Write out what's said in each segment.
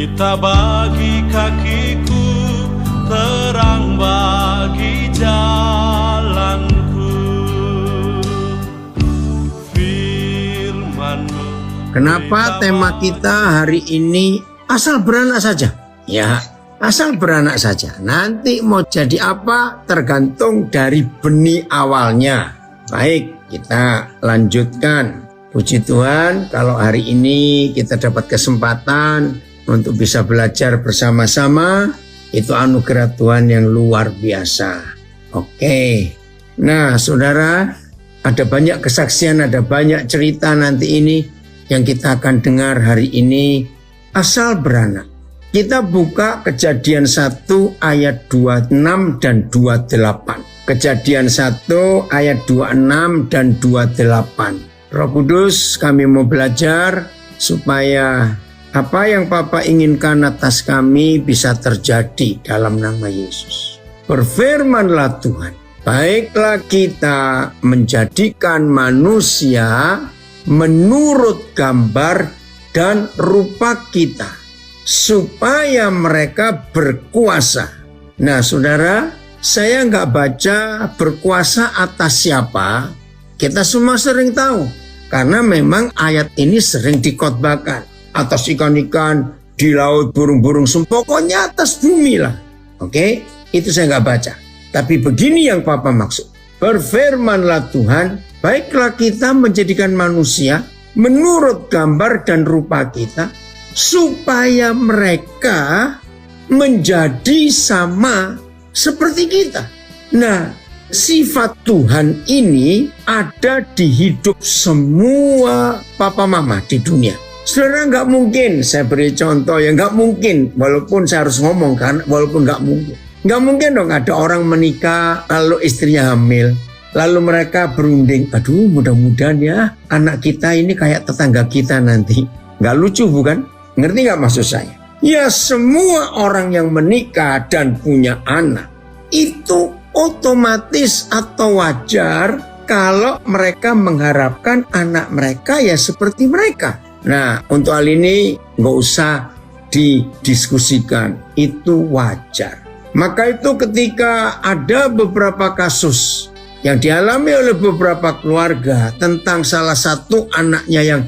Pelita bagi kakiku, terang bagi jalanku. Firman-Mu. Kenapa tema kita hari ini asal beranak saja? Ya, asal beranak saja. Nanti mau jadi apa tergantung dari benih awalnya. Baik, kita lanjutkan. Puji Tuhan kalau hari ini kita dapat kesempatan untuk bisa belajar bersama-sama. Itu anugerah Tuhan yang luar biasa. Oke. Nah saudara, ada banyak kesaksian, ada banyak cerita nanti ini yang kita akan dengar hari ini. Asal beranak. Kita buka Kejadian 1 ayat 26 dan 28. Kejadian 1 ayat 26 dan 28. Roh Kudus, kami mau belajar supaya apa yang Bapa inginkan atas kami bisa terjadi dalam nama Yesus. Berfirmanlah Tuhan, baiklah kita menjadikan manusia menurut gambar dan rupa kita, supaya mereka berkuasa. Nah saudara, saya nggak baca berkuasa atas siapa, kita semua sering tahu. Karena memang ayat ini sering dikhotbahkan. Atas ikan-ikan, di laut, burung-burung, pokoknya atas bumi lah. Oke, itu saya nggak baca. Tapi begini yang Papa maksud. Berfirmanlah Tuhan, baiklah kita menjadikan manusia menurut gambar dan rupa kita, supaya mereka menjadi sama seperti kita. Nah, sifat Tuhan ini ada di hidup semua papa mama di dunia. Saudara, nggak mungkin, saya beri contoh ya, nggak mungkin, walaupun saya harus ngomong kan, walaupun nggak mungkin. Nggak mungkin dong ada orang menikah lalu istrinya hamil, lalu mereka berunding, aduh mudah-mudahan ya anak kita ini kayak tetangga kita nanti. Nggak lucu bukan? Ngerti nggak maksud saya? Ya semua orang yang menikah dan punya anak itu otomatis atau wajar kalau mereka mengharapkan anak mereka ya seperti mereka. Nah, untuk hal ini nggak usah didiskusikan, itu wajar. Maka itu ketika ada beberapa kasus yang dialami oleh beberapa keluarga tentang salah satu anaknya yang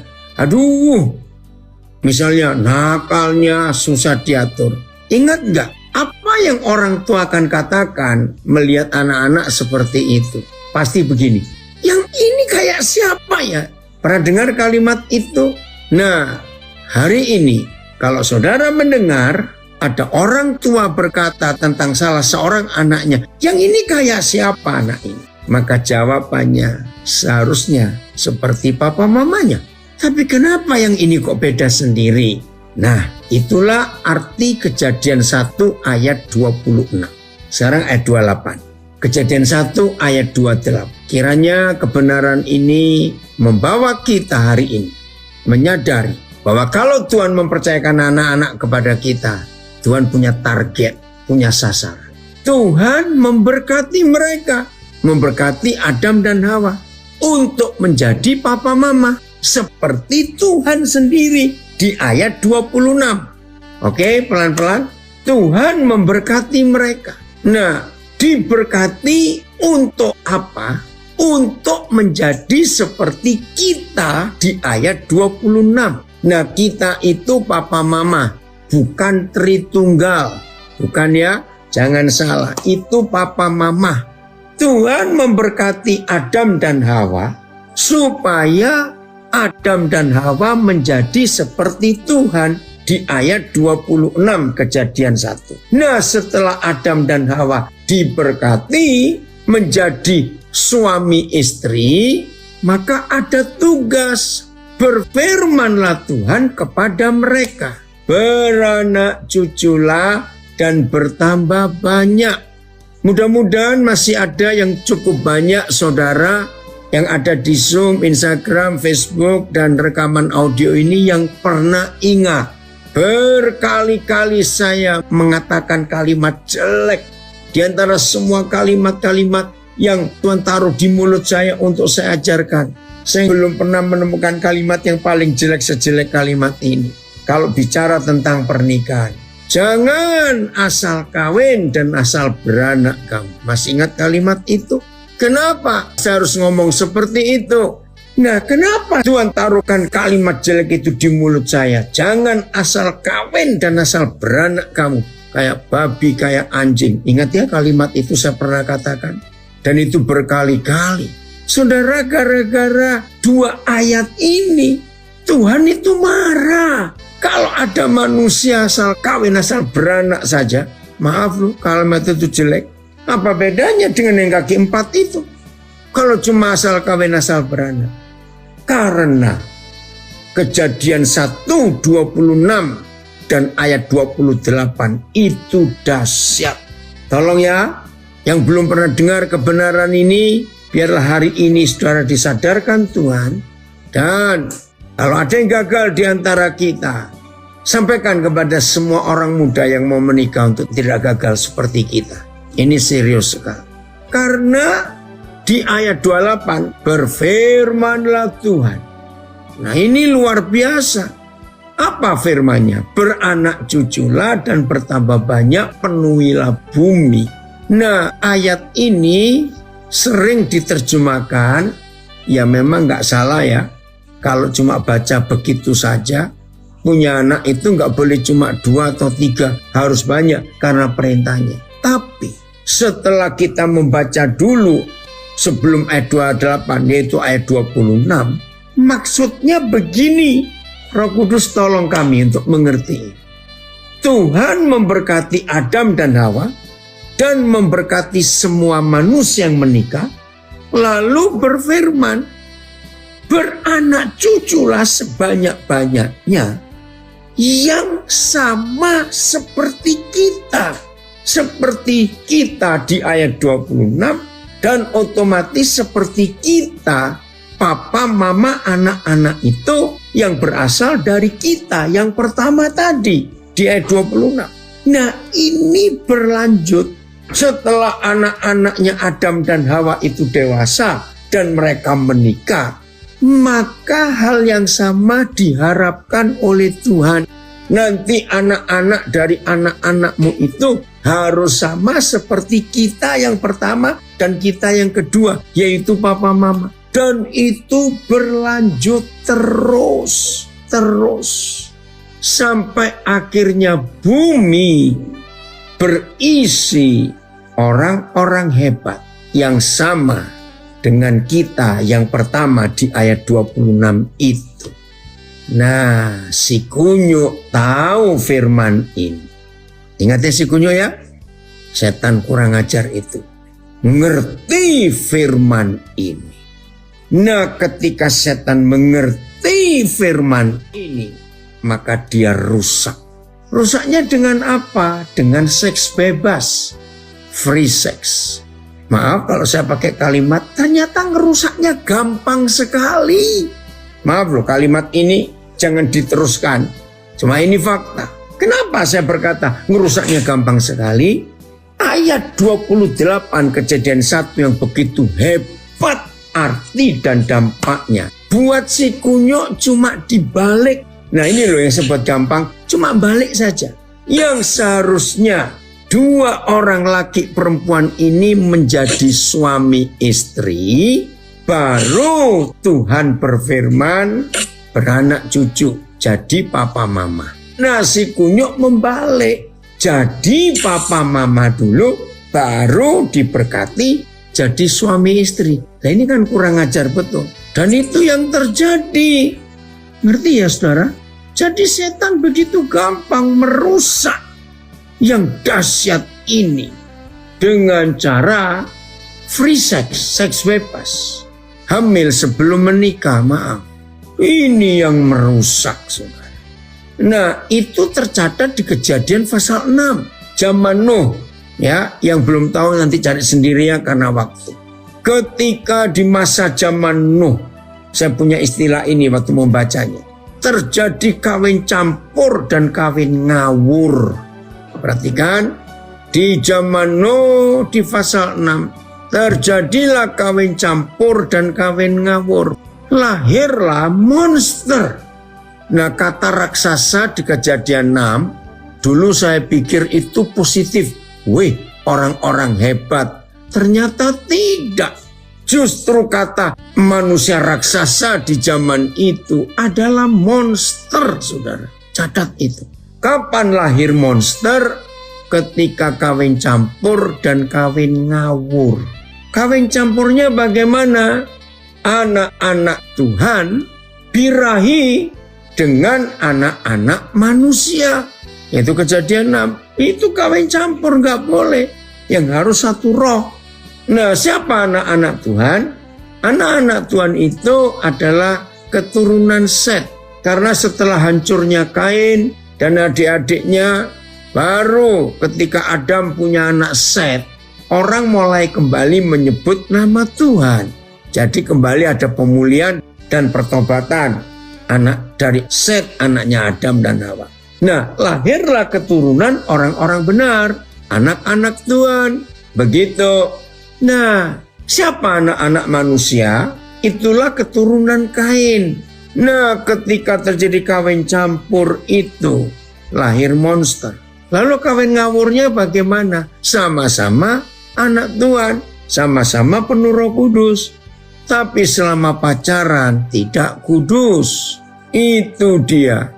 misalnya nakalnya susah diatur. Ingat nggak? Apa yang orang tua akan katakan melihat anak-anak seperti itu? Pasti begini, yang ini kayak siapa ya? Pernah dengar kalimat itu? Nah, hari ini kalau saudara mendengar ada orang tua berkata tentang salah seorang anaknya, yang ini kayak siapa anak ini? Maka jawabannya seharusnya seperti papa mamanya. Tapi kenapa yang ini kok beda sendiri? Nah, itulah arti Kejadian 1 ayat 26. Sekarang ayat 28. Kejadian 1 ayat 28. Kiranya kebenaran ini membawa kita hari ini menyadari bahwa kalau Tuhan mempercayakan anak-anak kepada kita, Tuhan punya target, punya sasaran. Tuhan memberkati mereka, memberkati Adam dan Hawa untuk menjadi papa mama seperti Tuhan sendiri. Di ayat 26. Oke, pelan-pelan. Tuhan memberkati mereka. Nah, diberkati untuk apa? Untuk menjadi seperti kita di ayat 26. Nah, kita itu papa mama, bukan Tritunggal. Bukan ya, jangan salah. Itu papa mama. Tuhan memberkati Adam dan Hawa supaya Adam dan Hawa menjadi seperti Tuhan di ayat 26 Kejadian 1. Nah, setelah Adam dan Hawa diberkati menjadi suami istri, maka ada tugas. Berfirmanlah Tuhan kepada mereka, beranak cuculah dan bertambah banyak. Mudah-mudahan masih ada yang cukup banyak saudara yang ada di Zoom, Instagram, Facebook, dan rekaman audio ini yang pernah ingat. Berkali-kali saya mengatakan kalimat jelek. Di antara semua kalimat-kalimat yang Tuhan taruh di mulut saya untuk saya ajarkan, saya belum pernah menemukan kalimat yang paling jelek sejelek kalimat ini. kalau bicara tentang pernikahan. Jangan asal kawin dan asal beranak kamu. Masih ingat kalimat itu? Kenapa saya harus ngomong seperti itu? Nah, kenapa Tuhan taruhkan kalimat jelek itu di mulut saya? Jangan asal kawin dan asal beranak kamu. Kayak babi, kayak anjing. Ingat ya kalimat itu saya pernah katakan. Dan itu berkali-kali. Saudara, gara-gara 2 ayat ini, Tuhan itu marah. Kalau ada manusia asal kawin, asal beranak saja. Maaf loh, kalimat itu jelek. Apa bedanya dengan yang kaki 4 itu? Kalau cuma asal kawin, asal beranak. Karena Kejadian 1:26 dan ayat 28 itu dahsyat. Tolong ya, yang belum pernah dengar kebenaran ini, biarlah hari ini saudara disadarkan Tuhan. Dan kalau ada yang gagal di antara kita, sampaikan kepada semua orang muda yang mau menikah untuk tidak gagal seperti kita. Ini serius sekali. Karena di ayat 28 berfirmanlah Tuhan. Nah, ini luar biasa. Apa firman-Nya? Beranak cuculah dan bertambah banyak, penuhilah bumi. Nah, ayat ini sering diterjemahkan, ya memang nggak salah ya. Kalau cuma baca begitu saja, punya anak itu nggak boleh cuma 2 atau 3, harus banyak karena perintahnya. Tapi setelah kita membaca dulu sebelum ayat 28, yaitu ayat 26, maksudnya begini, Roh Kudus tolong kami untuk mengerti. Tuhan memberkati Adam dan Hawa dan memberkati semua manusia yang menikah, lalu berfirman, beranak cuculah sebanyak-banyaknya yang sama seperti kita. Seperti kita di ayat 26 dan otomatis seperti kita, papa, mama, anak-anak itu yang berasal dari kita yang pertama tadi di ayat 26. Nah, ini berlanjut setelah anak-anaknya Adam dan Hawa itu dewasa dan mereka menikah, maka hal yang sama diharapkan oleh Tuhan. Nanti anak-anak dari anak-anakmu itu harus sama seperti kita yang pertama dan kita yang kedua, yaitu papa mama. Dan itu berlanjut terus sampai akhirnya bumi berisi orang-orang hebat yang sama dengan kita yang pertama di ayat 26 itu. Nah, si kunyuk tahu firman ini. Ingat ya si kunyuk ya? Setan kurang ajar itu. Ngerti firman ini. Nah, ketika setan mengerti firman ini, maka dia rusak. Rusaknya dengan apa? Dengan seks bebas. Free sex. Maaf kalau saya pakai kalimat, ternyata ngerusaknya gampang sekali. Maaf loh, kalimat ini jangan diteruskan. Cuma ini fakta. Kenapa saya berkata ngerusaknya gampang sekali? Ayat 28 Kejadian 1 yang begitu hebat arti dan dampaknya. Buat si kunyuk cuma dibalik. Nah, ini loh yang sebut gampang, cuma balik saja. Yang seharusnya 2 orang laki perempuan ini menjadi suami istri, baru Tuhan berfirman beranak cucu, jadi papa mama. Nah, si kunyuk membalik, jadi papa mama dulu, baru diberkati jadi suami istri. Nah, ini kan kurang ajar betul. Dan itu yang terjadi. Ngerti ya saudara? Jadi setan begitu gampang merusak yang dahsyat ini dengan cara free sex, seks bebas. Hamil sebelum menikah, maaf. Ini yang merusak saudara. Nah, itu tercatat di Kejadian pasal 6. Zaman Nuh. Ya, yang belum tahu nanti cari sendiri ya karena waktu. Ketika di masa zaman Nuh, saya punya istilah ini waktu membacanya. Terjadi kawin campur dan kawin ngawur. Perhatikan, di zaman Nuh di pasal 6, terjadilah kawin campur dan kawin ngawur. Lahirlah monster. Nah, kata raksasa di Kejadian 6, dulu saya pikir itu positif. Wih, orang-orang hebat. Ternyata tidak. Justru kata manusia raksasa di zaman itu adalah monster, saudara. Catat itu. Kapan lahir monster? Ketika kawin campur dan kawin ngawur. Kawin campurnya bagaimana? Anak-anak Tuhan birahi dengan anak-anak manusia. Itu Kejadian 6. Itu kawin campur, nggak boleh. Yang harus satu roh. Nah, siapa anak-anak Tuhan? Anak-anak Tuhan itu adalah keturunan Set. Karena setelah hancurnya Kain dan adik-adiknya, baru ketika Adam punya anak Set, orang mulai kembali menyebut nama Tuhan. Jadi kembali ada pemulihan dan pertobatan. Anak dari Set, anaknya Adam dan Hawa. Nah, lahirlah keturunan orang-orang benar, anak-anak Tuhan. Begitu. Nah, siapa anak-anak manusia? Itulah keturunan Kain. Nah, ketika terjadi kawin campur itu, lahir monster. Lalu kawin ngawurnya bagaimana? Sama-sama anak Tuhan, sama-sama penuh Roh Kudus. Tapi selama pacaran tidak kudus. Itu dia.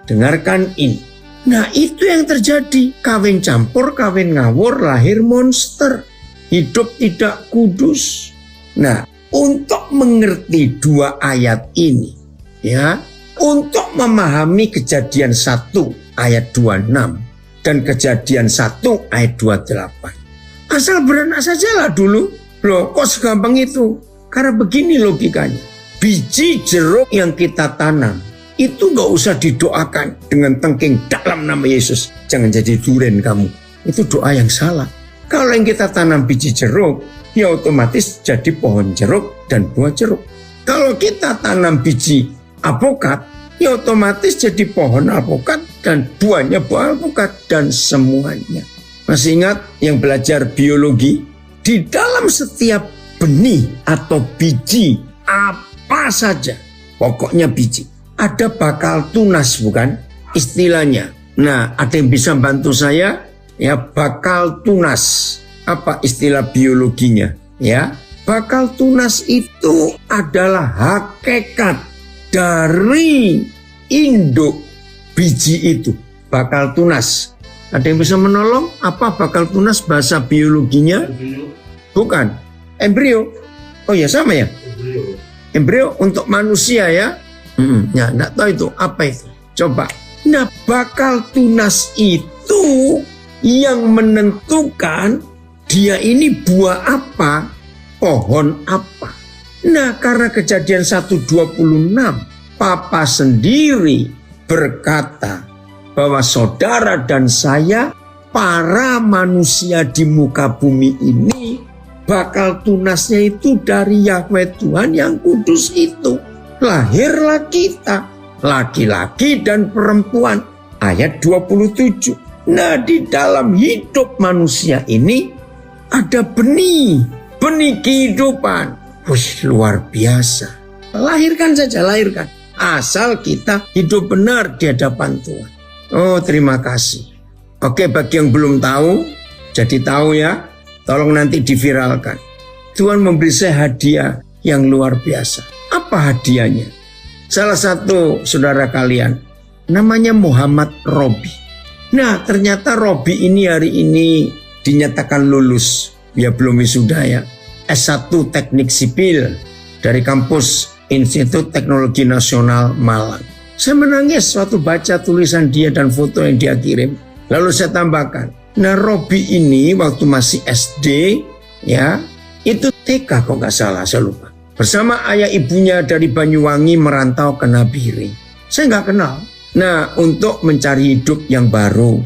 Dengarkan ini. Nah, itu yang terjadi. Kawin campur, kawin ngawur, lahir monster. Hidup tidak kudus. Nah, untuk mengerti dua ayat ini, ya, untuk memahami Kejadian 1 ayat 26 dan Kejadian 1 ayat 28. Asal beranak sajalah dulu. Loh, kok segampang itu? Karena begini logikanya. Biji jeruk yang kita tanam itu gak usah didoakan dengan tengking dalam nama Yesus. Jangan jadi duren kamu. Itu doa yang salah. Kalau yang kita tanam biji jeruk, ya otomatis jadi pohon jeruk dan buah jeruk. Kalau kita tanam biji alpukat, ya otomatis jadi pohon alpukat dan buahnya buah alpukat dan semuanya. Masih ingat yang belajar biologi? Di dalam setiap benih atau biji apa saja, pokoknya biji, ada bakal tunas, bukan? Istilahnya. Nah, ada yang bisa bantu saya? Ya, bakal tunas. Apa istilah biologinya? Ya, bakal tunas itu adalah hakikat dari induk biji itu. Bakal tunas. Ada yang bisa menolong? Apa bakal tunas bahasa biologinya? Bukan. Embrio. Oh ya, sama ya? Embrio untuk manusia ya? Ya, enggak tahu itu. Apa itu? Coba. Nah, bakal tunas itu yang menentukan dia ini buah apa, pohon apa. Nah, karena Kejadian 1:26, Papa sendiri berkata bahwa saudara dan saya, para manusia di muka bumi ini, bakal tunasnya itu dari Yahweh Tuhan yang kudus itu. Lahirlah kita, laki-laki dan perempuan. Ayat 27. Nah, di dalam hidup manusia ini ada benih kehidupan. Wih, luar biasa. Lahirkan saja, lahirkan. Asal kita hidup benar di hadapan Tuhan. Oh, terima kasih. Oke, bagi yang belum tahu, jadi tahu ya. Tolong nanti diviralkan. Tuhan memberi saya hadiah yang luar biasa. Apa hadiahnya? Salah satu saudara kalian, namanya Muhammad Robi. Nah, ternyata Robi ini hari ini dinyatakan lulus. Ya, belum wisuda ya. S1 Teknik Sipil dari kampus Institut Teknologi Nasional Malang. Saya menangis waktu baca tulisan dia dan foto yang dia kirim. Lalu saya tambahkan, nah, Robi ini waktu masih SD, ya, itu TK kok nggak salah, saya lupa. Bersama ayah ibunya dari Banyuwangi merantau ke Nabire. Saya nggak kenal. Nah, untuk mencari hidup yang baru,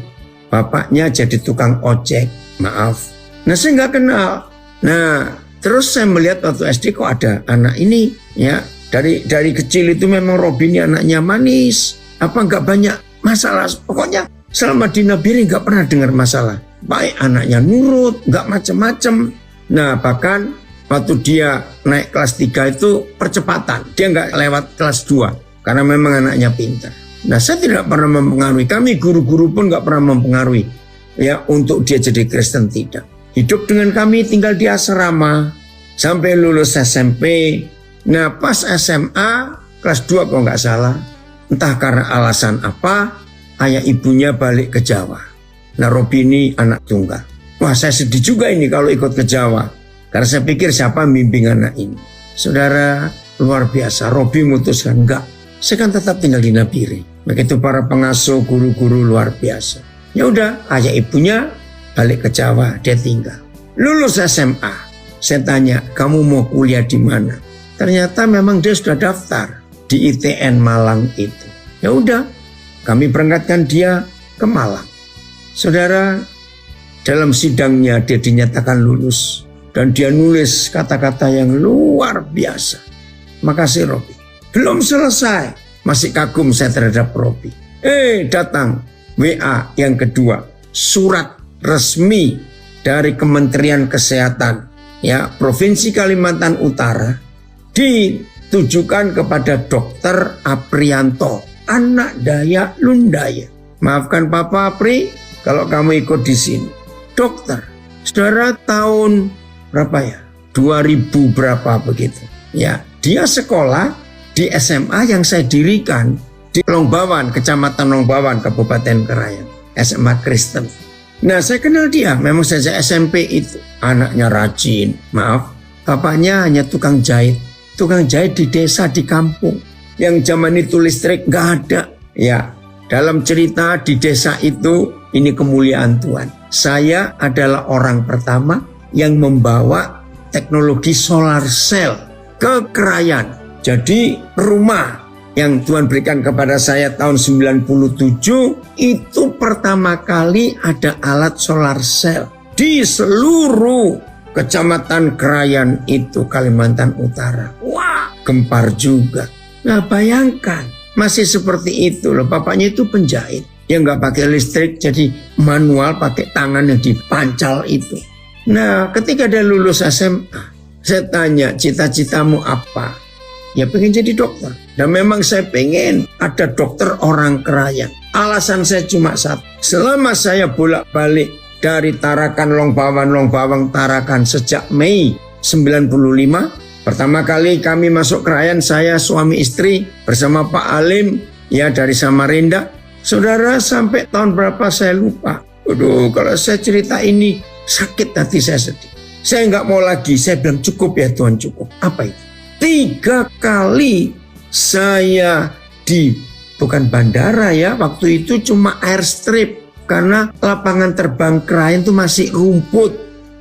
bapaknya jadi tukang ojek, maaf. Nah, saya nggak kenal. Nah, terus saya melihat waktu SD kok ada anak ini, ya, dari kecil itu memang Robi ini anaknya manis. Apa nggak banyak masalah? Pokoknya selama di Nabire nggak pernah dengar masalah. Baik anaknya nurut, nggak macem-macem. Nah, bahkan waktu dia naik kelas 3 itu percepatan. Dia nggak lewat kelas 2. karena memang anaknya pintar. Nah, saya tidak pernah mempengaruhi, kami guru-guru pun nggak pernah mempengaruhi ya untuk dia jadi Kristen, tidak. Hidup dengan kami, tinggal di asrama sampai lulus SMP. Nah, pas SMA kelas 2 kalau nggak salah, entah karena alasan apa, ayah ibunya balik ke Jawa. Nah, Robi ini anak tunggal. Wah, saya sedih juga ini kalau ikut ke Jawa, karena saya pikir siapa bimbing anak ini. Saudara, luar biasa, Robi memutuskan enggak, saya kan tetap tinggal di Nabire. Begitu para pengasuh, guru-guru luar biasa. Ya udah, ayah ibunya balik ke Jawa, dia tinggal. Lulus SMA, saya tanya, kamu mau kuliah di mana? Ternyata memang dia sudah daftar di ITN Malang itu. Ya udah, kami berangkatkan dia ke Malang. Saudara, dalam sidangnya dia dinyatakan lulus dan dia nulis kata-kata yang luar biasa. Makasih Robi. Belum selesai, masih kagum saya terhadap Robi. Datang WA yang kedua, surat resmi dari Kementerian Kesehatan ya Provinsi Kalimantan Utara ditujukan kepada Dr. Aprianto, anak Dayak Lundaya. Maafkan Papa Apri kalau kamu ikut di sini. Dokter, saudara tahun berapa ya? 2000 berapa begitu. Ya, dia sekolah di SMA yang saya dirikan di Longbawan, Kecamatan Longbawan, Kabupaten Krayan, SMA Kristen. Nah, saya kenal dia, memang sejak SMP itu. Anaknya rajin, maaf, bapaknya hanya tukang jahit di desa, di kampung. Yang zaman itu listrik nggak ada. Ya, dalam cerita di desa itu, ini kemuliaan Tuhan. Saya adalah orang pertama yang membawa teknologi solar cell ke Krayan. Jadi rumah yang Tuhan berikan kepada saya tahun 97 itu pertama kali ada alat solar cell di seluruh Kecamatan Krayan itu, Kalimantan Utara. Wah, gempar juga. Nah, bayangkan masih seperti itu loh. Bapaknya itu penjahit yang nggak pakai listrik, jadi manual pakai tangan yang dipancal itu. Nah, ketika dia lulus SMA, saya tanya, cita-citamu apa? Ya pengen jadi dokter. Dan memang saya pengen ada dokter orang Krayan. Alasan saya cuma satu. Selama saya bolak-balik dari Tarakan Longbawang Tarakan sejak Mei 95, pertama kali kami masuk Krayan, saya suami istri bersama Pak Alim ya dari Samarinda. Saudara, sampai tahun berapa saya lupa. Aduh, kalau saya cerita ini sakit hati saya, sedih. Saya nggak mau lagi, saya bilang cukup ya Tuhan, cukup. Apa itu? 3 kali saya bukan bandara ya, waktu itu cuma airstrip. Karena lapangan terbang Krayan itu masih rumput.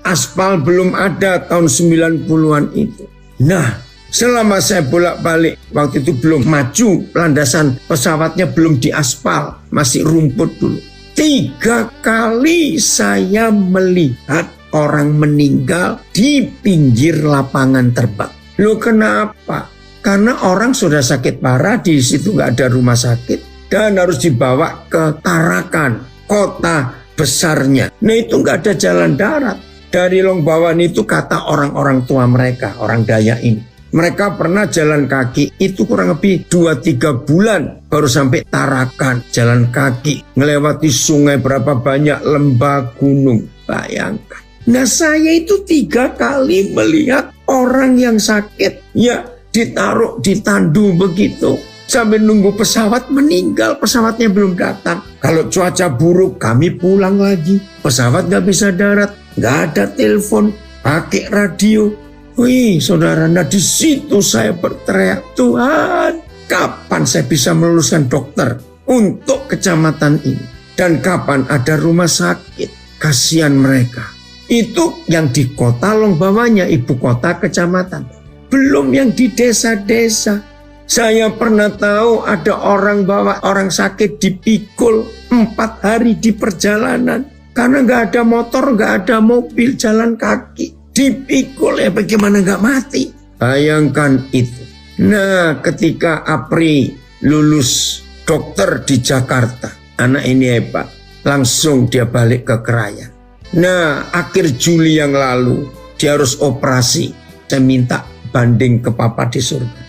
Aspal belum ada tahun 90-an itu. Nah, selama saya bolak-balik, waktu itu belum maju, landasan pesawatnya belum diaspal, masih rumput dulu. 3 kali saya melihat orang meninggal di pinggir lapangan terbang. Loh, kenapa? Karena orang sudah sakit parah, di situ nggak ada rumah sakit dan harus dibawa ke Tarakan, kota besarnya. Nah, itu nggak ada jalan darat. Dari Longbawan itu kata orang-orang tua mereka, orang Dayak ini, mereka pernah jalan kaki itu kurang lebih 2-3 bulan baru sampai Tarakan. Jalan kaki, ngelewati sungai berapa banyak, lembah, gunung. Bayangkan. Nah, saya itu 3 kali melihat orang yang sakit ya ditaruh di tandu begitu sambil nunggu pesawat, meninggal, pesawatnya belum datang. Kalau cuaca buruk kami pulang lagi, pesawat gak bisa darat, gak ada telepon, pakai radio. Wih saudara, nah di situ saya berteriak, Tuhan, kapan saya bisa meluluskan dokter untuk kecamatan ini, dan kapan ada rumah sakit? Kasihan mereka. Itu yang di kota Longbawanya, ibu kota kecamatan. Belum yang di desa-desa. Saya pernah tahu ada orang bawa orang sakit dipikul 4 hari di perjalanan. Karena gak ada motor, gak ada mobil, jalan kaki. Dipikul, ya bagaimana gak mati? Bayangkan itu. Nah, ketika Apri lulus dokter di Jakarta, anak ini hebat. Langsung dia balik ke Krayan. Nah, akhir Juli yang lalu dia harus operasi. Saya minta banding ke Papa di surga.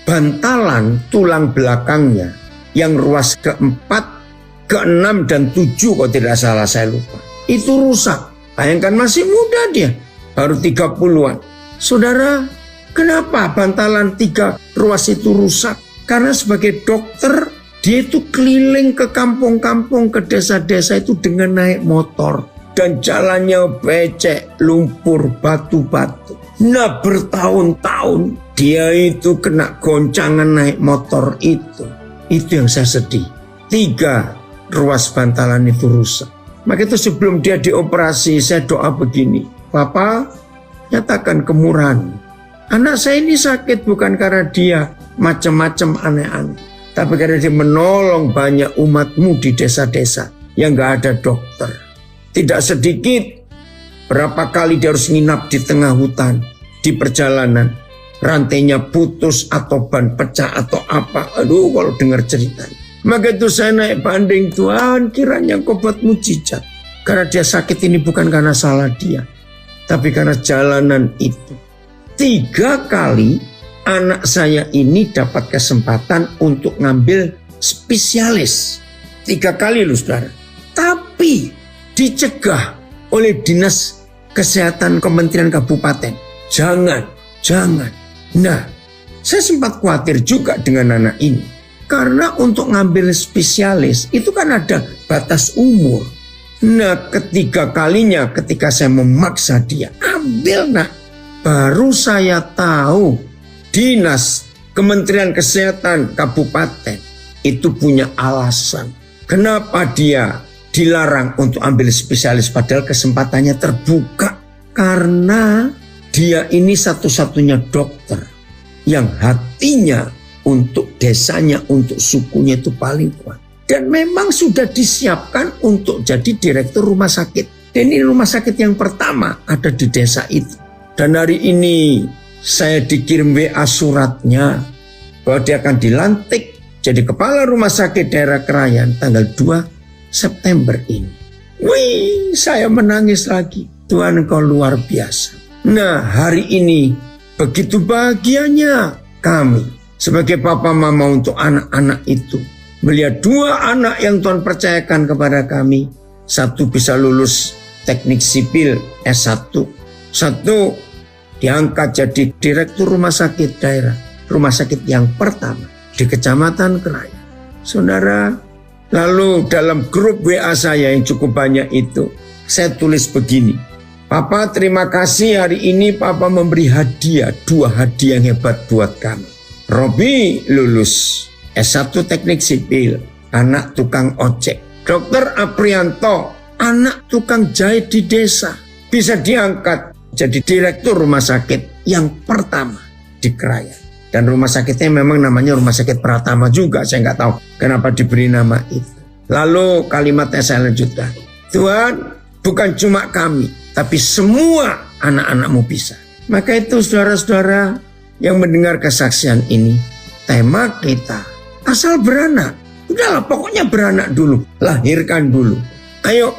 bantalan tulang belakangnya yang ruas keempat, keenam, dan 7 kalau tidak salah saya lupa. Itu rusak. Bayangkan masih muda dia, baru 30-an. Saudara, kenapa bantalan 3 ruas itu rusak? Karena sebagai dokter, dia itu keliling ke kampung-kampung, ke desa-desa itu dengan naik motor. Dan jalannya becek, lumpur, batu-batu. Nah, bertahun-tahun dia itu kena goncangan naik motor itu. Itu yang saya sedih. 3 ruas bantalan itu rusak. Maka itu sebelum dia dioperasi, saya doa begini. Bapak, nyatakan kemurahan. Anak saya ini sakit bukan karena dia macam-macam aneh-aneh. Tapi karena dia menolong banyak umatmu di desa-desa yang gak ada dokter. Tidak sedikit, berapa kali dia harus nginap di tengah hutan, di perjalanan. Rantainya putus atau ban pecah atau apa. Aduh, kalau dengar ceritanya. Maka itu saya naik banding, Tuhan kiranya Kau buat mujizat. Karena dia sakit ini bukan karena salah dia, tapi karena jalanan itu. 3 kali anak saya ini dapat kesempatan untuk ngambil spesialis. 3 kali loh saudara. Tapi dicegah oleh Dinas Kesehatan Kementerian Kabupaten. Jangan. Nah, saya sempat khawatir juga dengan anak ini. Karena untuk ngambil spesialis itu kan ada batas umur. Nah, ketiga kalinya ketika saya memaksa dia, ambil nak. Baru saya tahu Dinas Kementerian Kesehatan Kabupaten itu punya alasan. Kenapa dia dilarang untuk ambil spesialis padahal kesempatannya terbuka? Karena dia ini satu-satunya dokter yang hatinya untuk desanya, untuk sukunya itu paling kuat. Dan memang sudah disiapkan untuk jadi direktur rumah sakit. Dan ini rumah sakit yang pertama ada di desa itu. Dan hari ini saya dikirim WA suratnya bahwa dia akan dilantik jadi kepala rumah sakit daerah Krayan tanggal 2 September ini. Wih, saya menangis lagi. Tuhan Engkau luar biasa. Nah, hari ini begitu bahagianya kami sebagai papa mama untuk anak-anak itu. Melihat 2 anak yang Tuhan percayakan kepada kami. Satu bisa lulus teknik sipil S1. Satu diangkat jadi direktur rumah sakit daerah. Rumah sakit yang pertama di Kecamatan Krayan. Saudara, lalu dalam grup WA saya yang cukup banyak itu, saya tulis begini. Papa, terima kasih hari ini Papa memberi hadiah. 2 hadiah yang hebat buat kami. Robi lulus S1 teknik sipil, anak tukang ojek. Dr. Aprianto, anak tukang jahit di desa, bisa diangkat jadi direktur rumah sakit yang pertama di Krayan. Dan rumah sakitnya memang namanya Rumah Sakit Pratama juga. Saya nggak tahu kenapa diberi nama itu. Lalu kalimatnya saya lanjutkan. Tuhan, bukan cuma kami, tapi semua anak-anakmu bisa. Maka itu saudara-saudara yang mendengar kesaksian ini, tema kita asal beranak. Udahlah, pokoknya beranak dulu, lahirkan dulu. Ayo,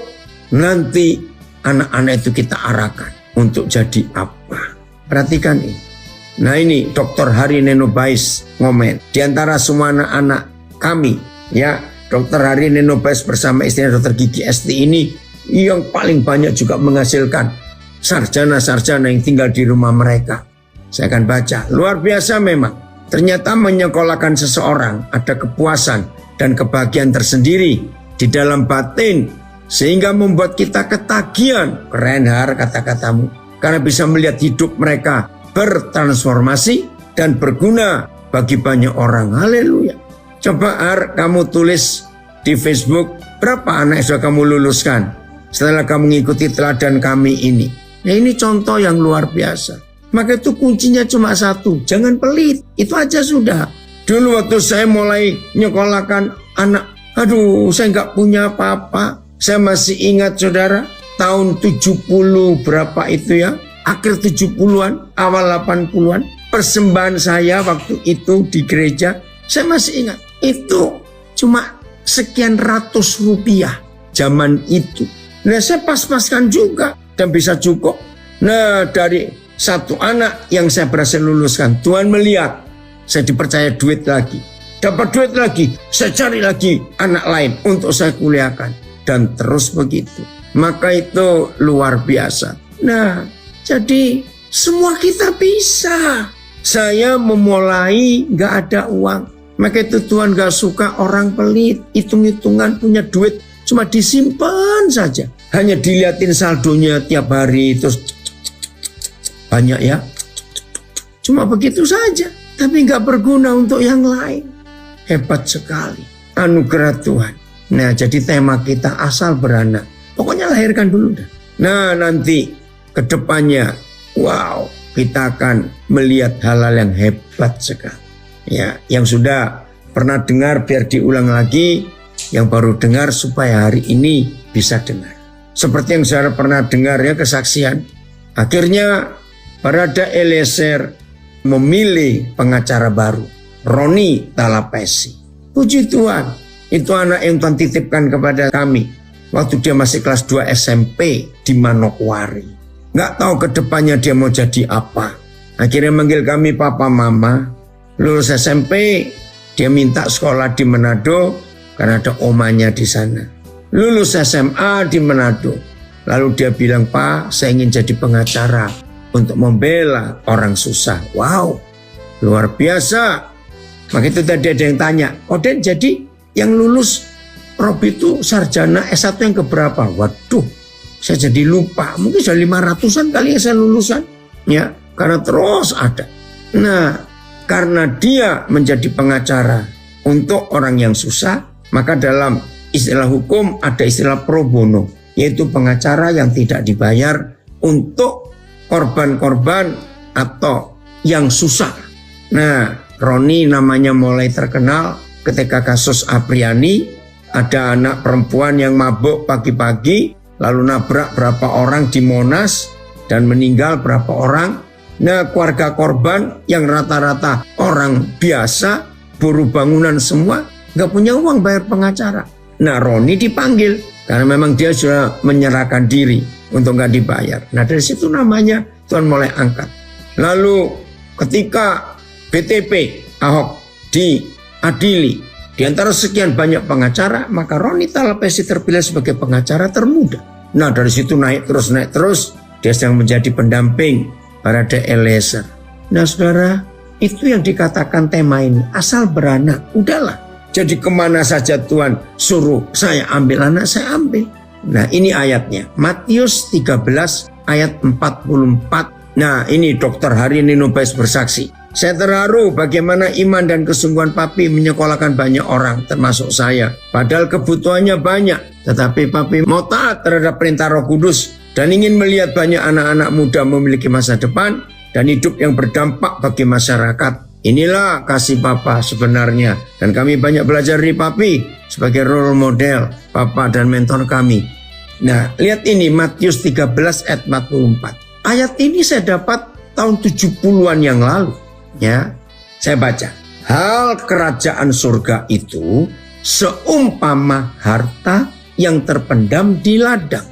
nanti anak-anak itu kita arahkan untuk jadi apa. Perhatikan ini. Nah ini Dr. Hari Nenobais ngomen. Di antara semua anak-anak kami, ya, Dr. Hari Nenobais bersama istrinya Dr. Gigi Esti ini yang paling banyak juga menghasilkan sarjana-sarjana yang tinggal di rumah mereka. Saya akan baca. Luar biasa memang. Ternyata menyekolahkan seseorang ada kepuasan dan kebahagiaan tersendiri di dalam batin. Sehingga membuat kita ketagihan. Keren Har kata-katamu. Karena bisa melihat hidup mereka bertransformasi dan berguna bagi banyak orang. Haleluya. Coba Har kamu tulis di Facebook. Berapa anak yang sudah kamu luluskan setelah kamu mengikuti teladan kami ini. Nah ini contoh yang luar biasa. Maka itu kuncinya cuma satu, jangan pelit, itu aja sudah. Dulu waktu saya mulai nyekolahkan anak, aduh saya nggak punya apa-apa. Saya masih ingat saudara, tahun 70 berapa itu ya, akhir 70-an, awal 80-an, persembahan saya waktu itu di gereja, saya masih ingat, itu cuma sekian ratus rupiah zaman itu. Nah saya pas-paskan juga dan bisa cukup. Nah dari satu anak yang saya berhasil luluskan, Tuhan melihat saya dipercaya duit lagi. Dapat duit lagi, saya cari lagi anak lain untuk saya kuliahkan. Dan terus begitu. Maka itu luar biasa. Nah, jadi semua kita bisa. Saya memulai gak ada uang. Maka itu Tuhan gak suka orang pelit. Hitung-hitungan punya duit cuma disimpan saja. Hanya dilihatin saldonya tiap hari. Terus banyak ya. Cuma begitu saja. Tapi gak berguna untuk yang lain. Hebat sekali. Anugerah Tuhan. Nah, jadi tema kita asal beranak. Pokoknya lahirkan dulu dah. Nah, nanti ke depannya, wow, kita akan melihat hal-hal yang hebat sekali. Ya, yang sudah pernah dengar biar diulang lagi, yang baru dengar supaya hari ini bisa dengar. Seperti yang saya pernah dengar ya kesaksian. Akhirnya Barada Eliezer memilih pengacara baru, Roni Talapesi. Puji Tuhan, itu anak yang Tuhan titipkan kepada kami waktu dia masih kelas 2 SMP di Manokwari. Gak tahu ke depannya dia mau jadi apa. Akhirnya manggil kami papa mama. Lulus SMP, dia minta sekolah di Manado karena ada omanya di sana. Lulus SMA di Manado. Lalu dia bilang, Pak, saya ingin jadi pengacara untuk membela orang susah. Wow, luar biasa. Maka itu tadi ada yang tanya, Den, jadi yang lulus Rob itu sarjana S1 yang keberapa? Waduh, saya jadi lupa. Mungkin sudah 500-an kali yang saya lulusan. Ya, karena terus ada. Nah, karena dia menjadi pengacara untuk orang yang susah, maka dalam istilah hukum ada istilah pro bono, yaitu pengacara yang tidak dibayar untuk korban-korban atau yang susah. Nah, Roni namanya mulai terkenal ketika kasus Apriani, ada anak perempuan yang mabuk pagi-pagi, lalu nabrak berapa orang di Monas dan meninggal berapa orang. Nah, keluarga korban yang rata-rata orang biasa, buruh bangunan semua, gak punya uang bayar pengacara. Nah, Roni dipanggil karena memang dia sudah menyerahkan diri untuk gak dibayar. Nah, dari situ namanya Tuhan mulai angkat. Lalu ketika BTP Ahok diadili, di antara sekian banyak pengacara, maka Roni Talapesi terpilih sebagai pengacara termuda. Nah, dari situ naik terus, dia sedang menjadi pendamping Barada Eliezer. Nah, saudara, itu yang dikatakan tema ini, asal beranak, udahlah. Jadi kemana saja Tuhan suruh saya ambil anak, saya ambil. Nah, ini ayatnya, Matius 13 ayat 44. Nah, ini Dr. Hari Ninobais bersaksi. Saya terharu bagaimana iman dan kesungguhan Papi menyekolahkan banyak orang, termasuk saya. Padahal kebutuhannya banyak, tetapi Papi mau taat terhadap perintah Roh Kudus dan ingin melihat banyak anak-anak muda memiliki masa depan dan hidup yang berdampak bagi masyarakat. Inilah kasih Papa sebenarnya, dan kami banyak belajar dari Papi sebagai role model Papa dan mentor kami. Nah, lihat ini Matius 13 ayat 44. Ayat ini saya dapat tahun 70-an yang lalu. Ya, saya baca. Hal kerajaan surga itu seumpama harta yang terpendam di ladang,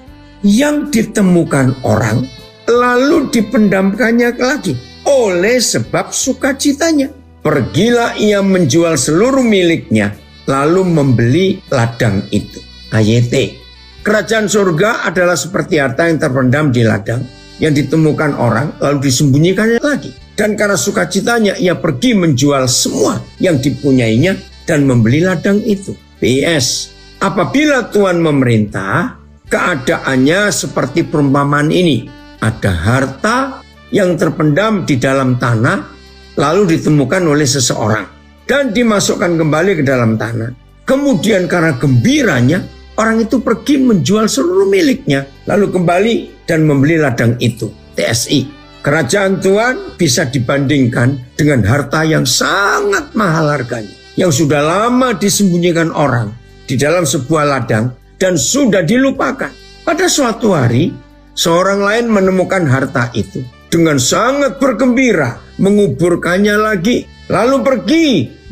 yang ditemukan orang lalu dipendamkannya lagi oleh sebab sukacitanya. Pergilah ia menjual seluruh miliknya lalu membeli ladang itu. AYT. Kerajaan surga adalah seperti harta yang terpendam di ladang, yang ditemukan orang lalu disembunyikannya lagi. Dan karena sukacitanya ia pergi menjual semua yang dipunyainya dan membeli ladang itu. PS, apabila Tuhan memerintah, keadaannya seperti perumpamaan ini. Ada harta yang terpendam di dalam tanah lalu ditemukan oleh seseorang dan dimasukkan kembali ke dalam tanah. Kemudian karena gembiranya, orang itu pergi menjual seluruh miliknya lalu kembali dan membeli ladang itu. TSI. Kerajaan Tuhan bisa dibandingkan dengan harta yang sangat mahal harganya, yang sudah lama disembunyikan orang di dalam sebuah ladang dan sudah dilupakan. Pada suatu hari, seorang lain menemukan harta itu dengan sangat bergembira, menguburkannya lagi, lalu pergi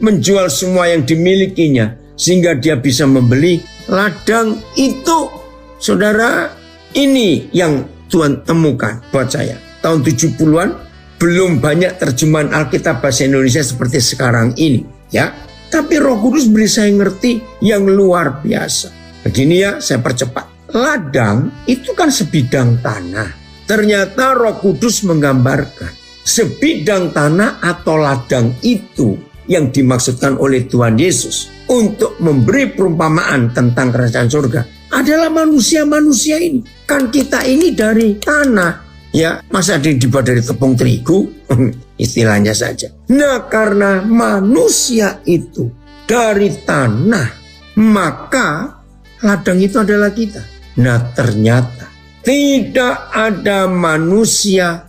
menjual semua yang dimilikinya sehingga dia bisa membeli ladang itu. Saudara, ini yang Tuhan temukan buat saya. Tahun 70-an belum banyak terjemahan Alkitab bahasa Indonesia seperti sekarang ini, ya. Tapi Roh Kudus beri saya ngerti yang luar biasa. Begini ya, saya percepat. Ladang itu kan sebidang tanah. Ternyata Roh Kudus menggambarkan sebidang tanah atau ladang itu yang dimaksudkan oleh Tuhan Yesus untuk memberi perumpamaan tentang kerajaan surga adalah manusia-manusia ini. Kan kita ini dari tanah. Ya, masa dibuat dari tepung terigu? Istilahnya saja. Nah, karena manusia itu dari tanah, maka ladang itu adalah kita. Nah, ternyata tidak ada manusia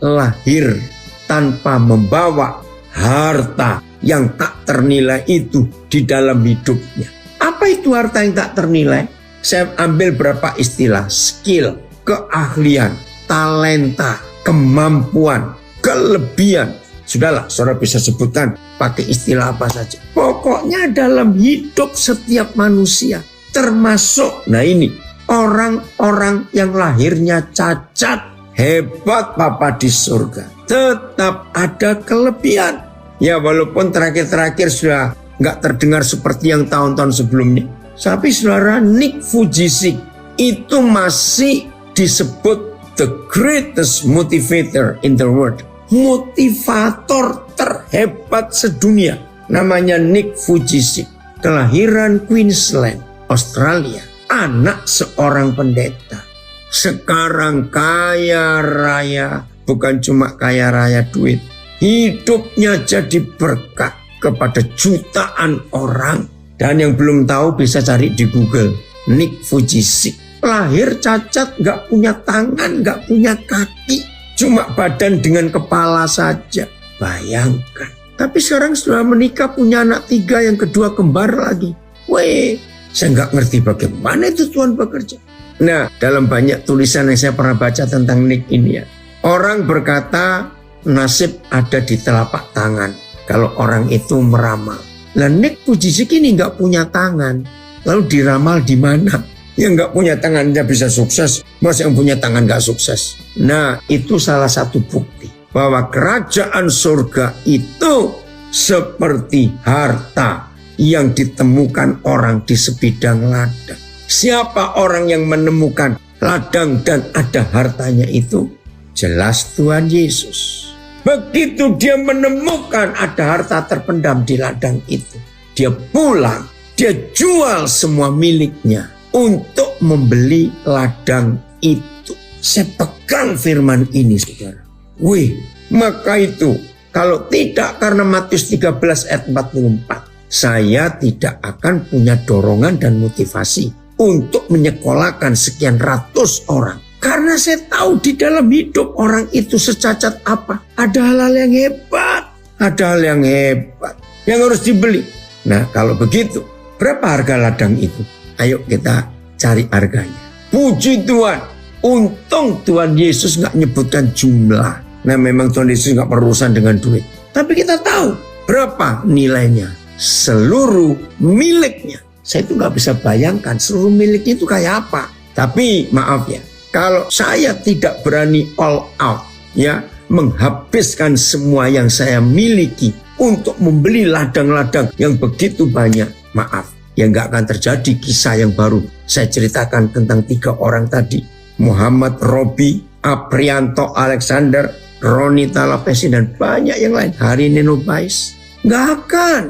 lahir tanpa membawa harta yang tak ternilai itu di dalam hidupnya. Apa itu harta yang tak ternilai? Saya ambil berapa istilah: skill, keahlian, talenta, kemampuan, kelebihan. Sudahlah, saudara bisa sebutkan pakai istilah apa saja. Pokoknya dalam hidup setiap manusia, termasuk, nah ini, orang-orang yang lahirnya cacat, hebat Bapa di surga, tetap ada kelebihan. Ya, walaupun terakhir-terakhir sudah nggak terdengar seperti yang tahun-tahun sebelumnya. Tapi saudara, Nick Vujicic itu masih disebut the greatest motivator in the world. Motivator terhebat sedunia. Namanya Nick Vujicic. Kelahiran Queensland, Australia. Anak seorang pendeta. Sekarang kaya raya. Bukan cuma kaya raya duit. Hidupnya jadi berkat kepada jutaan orang. Dan yang belum tahu bisa cari di Google. Nick Vujicic. Lahir cacat, gak punya tangan, gak punya kaki. Cuma badan dengan kepala saja. Bayangkan. Tapi sekarang setelah menikah punya anak 3, yang kedua kembar lagi. Weh, saya gak ngerti bagaimana itu Tuhan bekerja. Nah, dalam banyak tulisan yang saya pernah baca tentang Nick ini ya. Orang berkata nasib ada di telapak tangan. Kalau orang itu meramal. Nah, Nick Vujicic ini gak punya tangan. Lalu diramal di mana? Yang nggak punya tangan dia bisa sukses, masa yang punya tangan nggak sukses? Nah, itu salah satu bukti bahwa kerajaan surga itu seperti harta yang ditemukan orang di sebidang ladang. Siapa orang yang menemukan ladang dan ada hartanya itu? Jelas Tuhan Yesus. Begitu dia menemukan ada harta terpendam di ladang itu, dia pulang, dia jual semua miliknya untuk membeli ladang itu. Saya pegang firman ini, saudara. Wih, maka itu kalau tidak karena Matius 13 ayat 44, saya tidak akan punya dorongan dan motivasi untuk menyekolahkan sekian ratus orang. Karena saya tahu di dalam hidup orang itu secacat apa. Ada hal-hal yang hebat. Ada hal yang hebat yang harus dibeli. Nah, kalau begitu, berapa harga ladang itu? Ayo kita cari harganya. Puji Tuhan. Untung Tuhan Yesus gak nyebutkan jumlah. Nah, memang Tuhan Yesus gak berurusan dengan duit. Tapi kita tahu berapa nilainya. Seluruh miliknya. Saya itu gak bisa bayangkan seluruh miliknya itu kayak apa. Tapi maaf ya, kalau saya tidak berani all out, ya, menghabiskan semua yang saya miliki untuk membeli ladang-ladang yang begitu banyak, maaf, ya nggak akan terjadi kisah yang baru saya ceritakan tentang 3 orang tadi. Muhammad Robi, Aprianto Alexander, Ronita Lapesi, dan banyak yang lain. Hari Nino Bais. Nggak akan.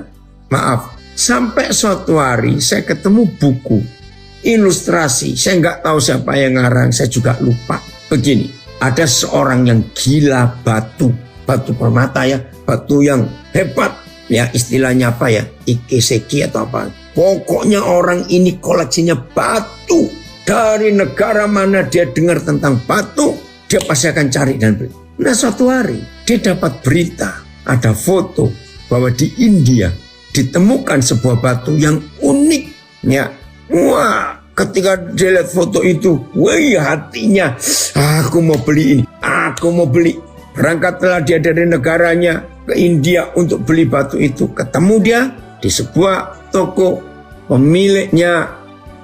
Maaf, sampai suatu hari saya ketemu buku ilustrasi. Saya nggak tahu siapa yang ngarang, saya juga lupa. Begini, ada seorang yang gila batu permata ya, batu yang hebat. Ya istilahnya apa ya, ikeseki atau apa. Pokoknya orang ini koleksinya batu. Dari negara mana dia dengar tentang batu, dia pasti akan cari dan beli. Nah suatu hari dia dapat berita, ada foto bahwa di India ditemukan sebuah batu yang unik. Ya, wah, ketika dia lihat foto itu, wah hatinya, aku mau beli ini, aku mau beli. Berangkatlah dia dari negaranya ke India untuk beli batu itu. Ketemu dia di sebuah toko, pemiliknya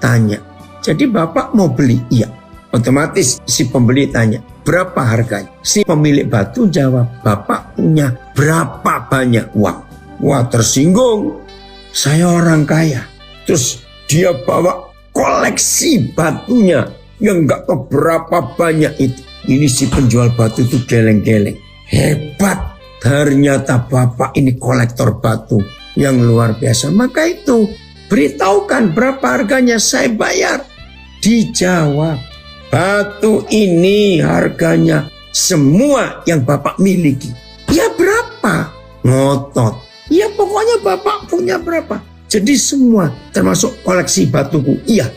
tanya, jadi bapak mau beli? Iya. Otomatis si pembeli tanya, berapa harganya? Si pemilik batu jawab, Bapak punya berapa banyak uang? Wah, tersinggung. Saya orang kaya. Terus dia bawa koleksi batunya yang nggak tahu berapa banyak itu. Ini si penjual batu itu geleng-geleng. Hebat. Ternyata Bapak ini kolektor batu yang luar biasa. Maka itu beritahukan berapa harganya, saya bayar. Dijawab, batu ini harganya semua yang Bapak miliki. Ya berapa? Ngotot. Ya pokoknya Bapak punya berapa. Jadi semua termasuk koleksi batuku. Iya.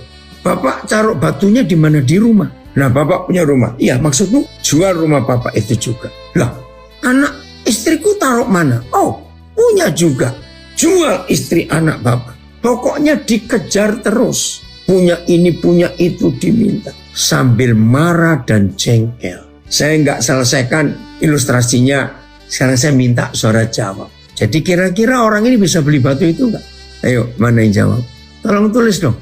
Bapak taruh batunya di mana? Di rumah. Nah, Bapak punya rumah. Iya, maksudmu jual rumah Bapak itu juga. Lah, anak istriku taruh mana? Oh, punya juga. Jual istri anak Bapak. Pokoknya dikejar terus. Punya ini, punya itu diminta. Sambil marah dan jengkel. Saya nggak selesaikan ilustrasinya. Sekarang saya minta suara jawab. Jadi kira-kira orang ini bisa beli batu itu nggak? Ayo, mana yang jawab? Tolong tulis dong.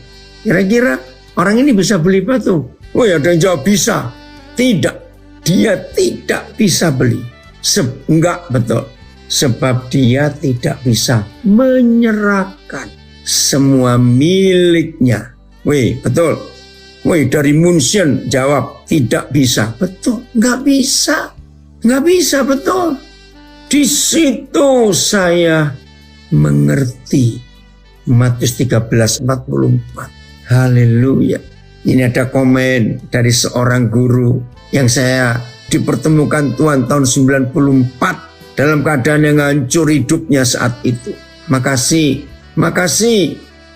Kira-kira orang ini bisa beli batu? Oh ya, ada yang jawab bisa. Tidak. Dia tidak bisa beli. Enggak betul. Sebab dia tidak bisa menyerahkan semua miliknya. Wih, betul. Wih, dari Munchen jawab tidak bisa. Betul, nggak bisa. Nggak bisa, betul. Di situ saya mengerti. Matius 13:44. Haleluya. Ini ada komen dari seorang guru yang saya dipertemukan Tuhan tahun 94 dalam keadaan yang hancur hidupnya saat itu. Makasih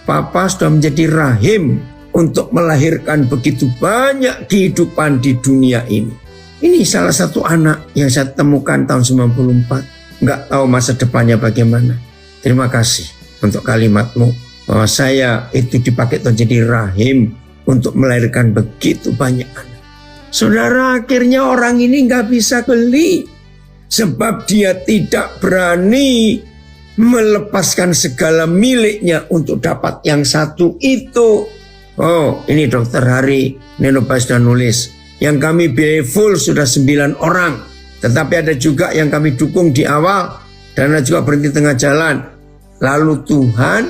Papa sudah menjadi rahim untuk melahirkan begitu banyak kehidupan di dunia ini. Ini salah satu anak yang saya temukan tahun 94. Nggak tahu masa depannya bagaimana. Terima kasih untuk kalimatmu bahwa saya itu dipakai untuk jadi rahim untuk melahirkan begitu banyak anak. Saudara, akhirnya orang ini nggak bisa beli sebab dia tidak berani melepaskan segala miliknya untuk dapat yang satu itu. Oh, ini Dokter Hari Nenobas sudah nulis. Yang kami biaya full sudah 9 orang. Tetapi ada juga yang kami dukung di awal dan ada juga berhenti tengah jalan. Lalu Tuhan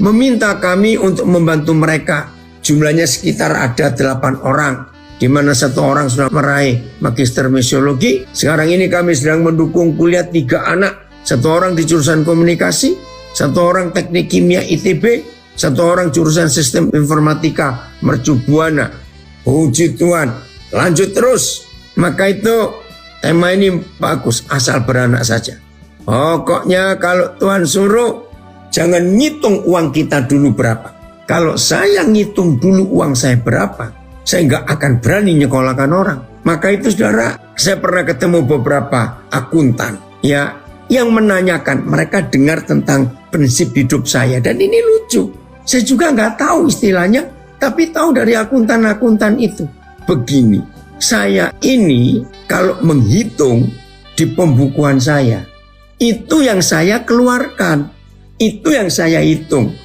meminta kami untuk membantu mereka. Jumlahnya sekitar ada 8 orang. Di mana 1 orang sudah meraih magister misiologi. Sekarang ini kami sedang mendukung kuliah 3 anak. 1 orang di jurusan komunikasi, 1 orang teknik kimia ITB, 1 orang jurusan sistem informatika Mercu Buana. Puji Tuhan, lanjut terus. Maka itu tema ini bagus, asal beranak saja. Pokoknya kalau Tuhan suruh, jangan ngitung uang kita dulu berapa. Kalau saya ngitung dulu uang saya berapa, saya nggak akan berani nyekolahkan orang. Maka itu saudara, saya pernah ketemu beberapa akuntan ya, yang menanyakan, mereka dengar tentang prinsip hidup saya. Dan ini lucu, saya juga nggak tahu istilahnya, tapi tahu dari akuntan-akuntan itu. Begini, saya ini kalau menghitung di pembukuan saya, itu yang saya keluarkan, itu yang saya hitung.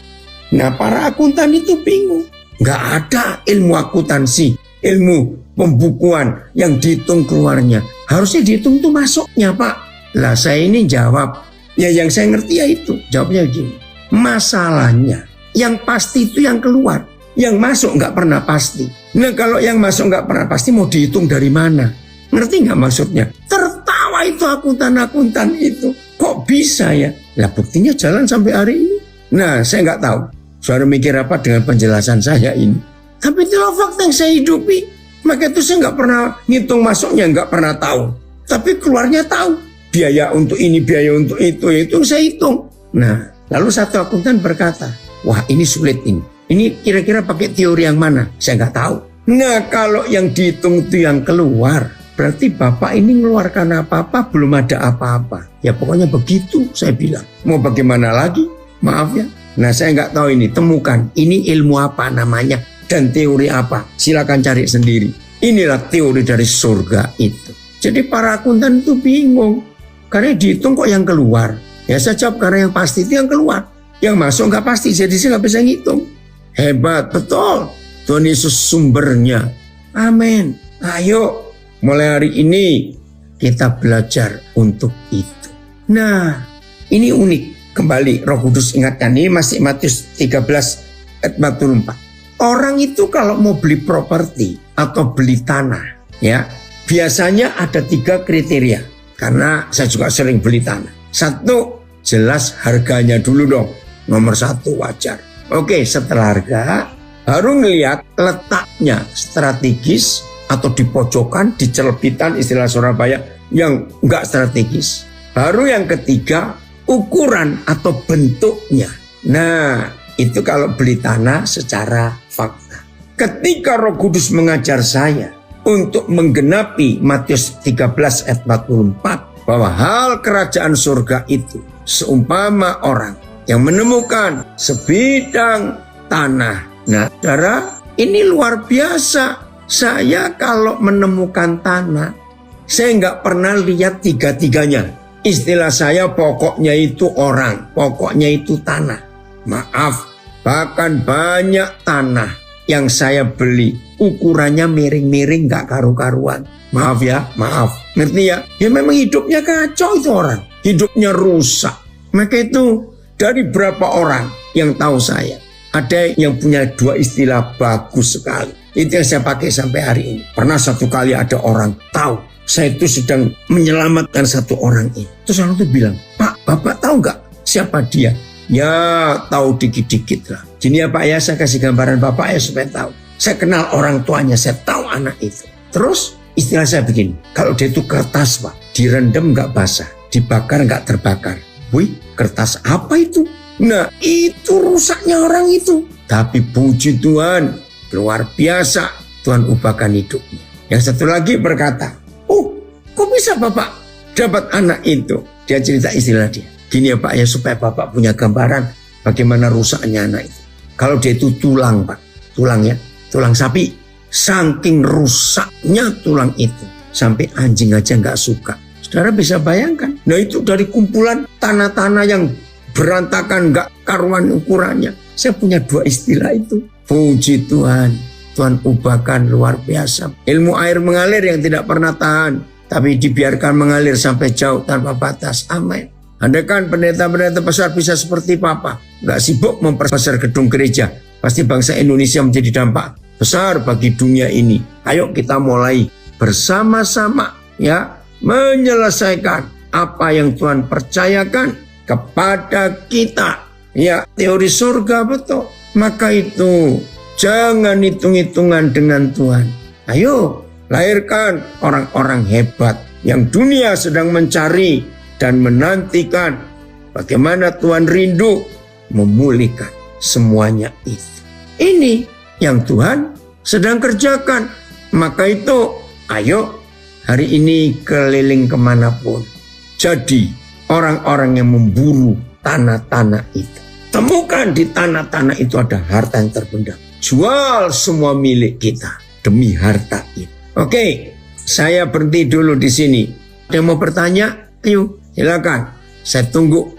Nah, para akuntan itu bingung. Nggak ada ilmu akuntansi, ilmu pembukuan yang dihitung keluarnya. Harusnya dihitung tuh masuknya, Pak. Lah saya ini jawab, ya yang saya ngerti ya itu. Jawabnya gini, masalahnya yang pasti itu yang keluar. Yang masuk nggak pernah pasti. Nah kalau yang masuk nggak pernah pasti mau dihitung dari mana? Ngerti nggak maksudnya? Tertawa itu akuntan-akuntan itu. Kok bisa ya? Lah buktinya jalan sampai hari ini. Nah saya nggak tahu. Saudara mikir apa dengan penjelasan saya ini? Tapi itulah fakta yang saya hidupi. Maka itu saya nggak pernah ngitung masuknya, nggak pernah tahu. Tapi keluarnya tahu. Biaya untuk ini, biaya untuk itu saya hitung. Nah, lalu satu akuntan berkata, wah ini sulit ini. Ini kira-kira pakai teori yang mana? Saya nggak tahu. Nah, kalau yang dihitung itu yang keluar, berarti Bapak ini mengeluarkan apa-apa, belum ada apa-apa. Ya pokoknya begitu saya bilang. Mau bagaimana lagi? Maaf ya. Nah, saya nggak tahu ini. Temukan, ini ilmu apa namanya dan teori apa. Silakan cari sendiri. Inilah teori dari surga itu. Jadi para akuntan itu bingung. Karena dihitung kok yang keluar. Ya saya jawab karena yang pasti itu yang keluar. Yang masuk nggak pasti, jadi saya nggak bisa ngitung. Hebat, betul. Tuhan Yesus sumbernya. Amin. Ayo, mulai hari ini kita belajar untuk itu. Nah, ini unik. Kembali Roh Kudus ingatkan, ini masih Matius 13 ayat 44. Orang itu kalau mau beli properti atau beli tanah, ya biasanya ada 3 kriteria. Karena saya juga sering beli tanah. 1, jelas harganya dulu dong. Nomor 1 wajar. Oke, setelah harga, baru ngelihat letaknya strategis atau di pojokan, di celebitan istilah Surabaya yang enggak strategis. Baru yang ketiga, ukuran atau bentuknya. Nah, itu kalau beli tanah secara fakta. Ketika Roh Kudus mengajar saya untuk menggenapi Matius 13 ayat 44 bahwa hal kerajaan surga itu seumpama orang yang menemukan sebidang tanah. Nah, saudara, ini luar biasa. Saya kalau menemukan tanah, saya nggak pernah lihat 3-tiganya. Istilah saya pokoknya itu orang, pokoknya itu tanah. Maaf, bahkan banyak tanah yang saya beli ukurannya miring-miring gak karu-karuan. Maaf ya, maaf. Ngerti ya? Ya memang hidupnya kacau itu orang. Hidupnya rusak. Maka itu dari berapa orang yang tahu saya, ada yang punya 2 istilah bagus sekali. Itu yang saya pakai sampai hari ini. Pernah satu kali ada orang tahu saya itu sedang menyelamatkan satu orang ini. Terus orang itu bilang, Pak, Bapak tahu gak siapa dia? Ya tahu dikit-dikit lah. Gini ya Pak ya, saya kasih gambaran Bapak ya supaya tahu. Saya kenal orang tuanya, saya tahu anak itu. Terus istilah saya begini, kalau dia itu kertas Pak, direndam gak basah, dibakar gak terbakar. Wih, kertas apa itu? Nah, itu rusaknya orang itu. Tapi puji Tuhan, luar biasa Tuhan ubahkan hidupnya. Yang satu lagi berkata, oh kok bisa Bapak dapat anak itu? Dia cerita istilah dia. Gini ya Pak ya, supaya Bapak punya gambaran bagaimana rusaknya anak itu. Kalau dia itu tulang Pak, tulang ya, tulang sapi. Saking rusaknya tulang itu, sampai anjing aja gak suka. Saudara bisa bayangkan. Nah itu dari kumpulan tanah-tanah yang berantakan gak karuan ukurannya. Saya punya 2 istilah itu. Puji Tuhan, Tuhan ubahkan luar biasa. Ilmu air mengalir yang tidak pernah tahan, tapi dibiarkan mengalir sampai jauh tanpa batas. Amin. Andaikan pendeta-pendeta besar bisa seperti Papa, gak sibuk memperbesar gedung gereja, pasti bangsa Indonesia menjadi dampak besar bagi dunia ini. Ayo kita mulai bersama-sama ya, menyelesaikan apa yang Tuhan percayakan kepada kita. Ya, teori surga betul. Maka itu jangan hitung-hitungan dengan Tuhan. Ayo lahirkan orang-orang hebat yang dunia sedang mencari dan menantikan bagaimana Tuhan rindu memulihkan semuanya itu. Ini yang Tuhan sedang kerjakan. Maka itu ayo hari ini keliling kemanapun. Jadi orang-orang yang memburu tanah-tanah itu. Temukan di tanah-tanah itu ada harta yang terpendam. Jual semua milik kita demi harta itu. Oke, saya berhenti dulu di sini. Ada yang mau bertanya? Ayo, silakan. Saya tunggu.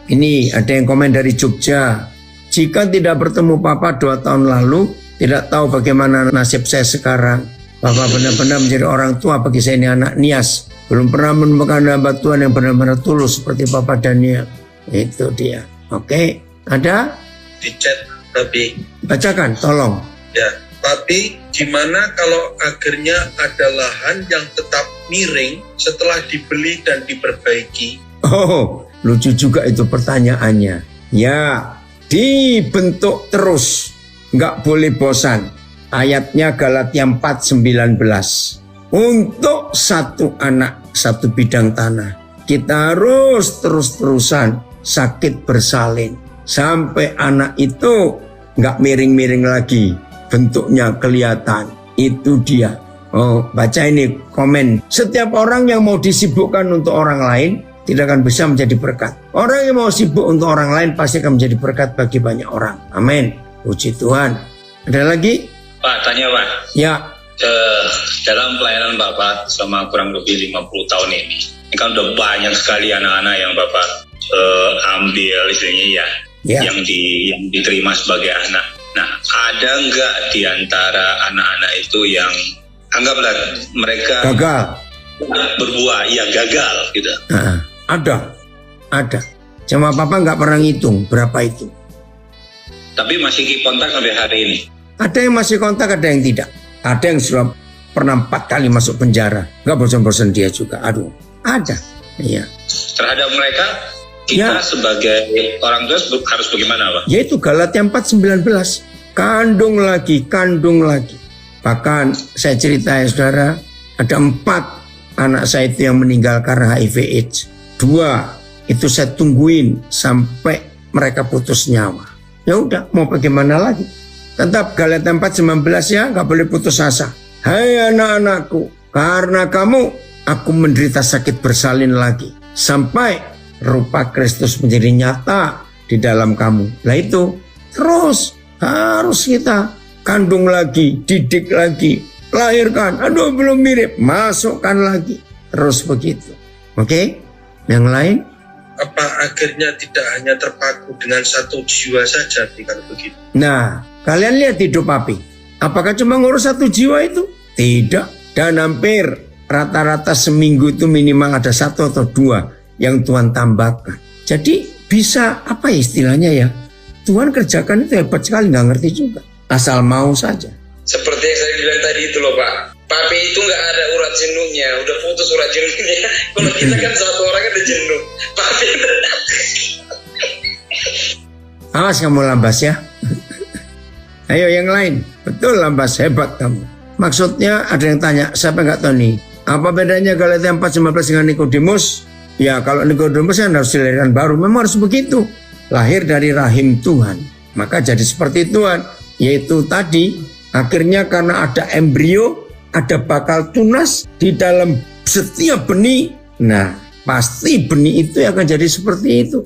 Ini ada yang komen dari Jogja. Jika tidak bertemu Papa 2 tahun lalu, tidak tahu bagaimana nasib saya sekarang. Papa benar-benar menjadi orang tua bagi saya, ini anak Nias. Belum pernah menemukan hamba Tuhan yang benar-benar tulus seperti Papa Daniel. Itu dia. Oke, ada? Di chat tapi Bacakan, tolong. ya, tapi gimana kalau akhirnya ada lahan yang tetap miring setelah dibeli dan diperbaiki? Oh, lucu juga itu pertanyaannya. Ya, dibentuk terus, nggak boleh bosan. Ayatnya Galatia 4:19. Untuk satu anak, satu bidang tanah, kita harus terus-terusan sakit bersalin sampai anak itu nggak miring-miring lagi, bentuknya kelihatan. Itu dia. Oh, baca ini komen. Setiap orang yang mau disibukkan untuk orang lain tidak akan bisa menjadi berkat. Orang yang mau sibuk untuk orang lain pasti akan menjadi berkat bagi banyak orang. Amin. Puji Tuhan. Ada lagi? Pak, tanya Pak. Ya. Dalam pelayanan Bapak selama kurang lebih 50 tahun ini kan udah banyak sekali anak-anak yang Bapak ambil istilahnya ya, yang diterima sebagai anak. Nah, ada nggak di antara anak-anak itu yang anggaplah mereka Gagal. berbuah, ya gagal gitu. Nah, ada. Cuma papa nggak pernah ngitung berapa itu. Tapi masih kontak sampai hari ini. Ada yang masih kontak, ada yang tidak. Ada yang sudah pernah 4 kali masuk penjara. Nggak bosan-bosan dia juga. Aduh, ada. Iya. Terhadap mereka, kita Ya. sebagai orang tua harus bagaimana, Pak? Yaitu Galatia 4:19. Kandung lagi. Bahkan saya cerita ya saudara, ada 4 anak saya itu yang meninggal karena HIV/AIDS. 2 itu saya tungguin sampai mereka putus nyawa. Ya udah, mau bagaimana lagi? Tetap Galatia 4:19 ya, nggak boleh putus asa. Hai anak-anakku, karena kamu aku menderita sakit bersalin lagi sampai rupa Kristus menjadi nyata di dalam kamu. Nah itu terus harus kita kandung lagi, didik lagi, lahirkan. Aduh belum mirip, masukkan lagi. Terus begitu. Oke? Yang lain? Apa akhirnya tidak hanya terpaku dengan satu jiwa saja kalau begitu? Nah, kalian lihat hidup Papi. Apakah cuma ngurus 1 jiwa itu? Tidak. Dan hampir rata-rata seminggu itu minimal ada 1 atau 2 yang Tuhan tambahkan. Jadi bisa apa ya istilahnya ya? Tuhan kerjakan itu hebat sekali, nggak ngerti juga. Asal mau saja. Seperti yang saya bilang tadi itu loh Pak. Papi itu nggak ada urat jenuhnya, udah putus urat jenuhnya. Kalau kita kan satu orang ada jenuh. Papi Awas kamu Lambas ya. Ayo yang lain. Betul Lambas, hebat kamu. Maksudnya ada yang tanya, siapa nggak tahu nih? Apa bedanya Galatia 4:19 dengan Nikodemus? Ya kalau Nikodemus kan harus dilahirkan baru. Memang harus begitu. Lahir dari rahim Tuhan. Maka jadi seperti Tuhan. Yaitu tadi, akhirnya karena ada embrio, ada bakal tunas di dalam setiap benih. Nah, pasti benih itu akan jadi seperti itu.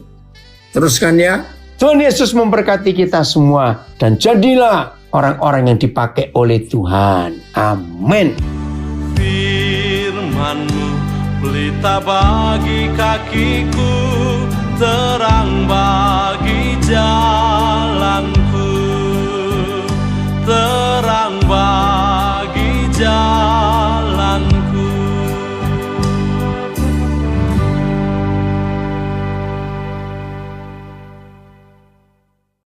Teruskan ya. Tuhan Yesus memberkati kita semua. Dan jadilah orang-orang yang dipakai oleh Tuhan. Amin. Firman-Mu pelita bagi kakiku, terang bagi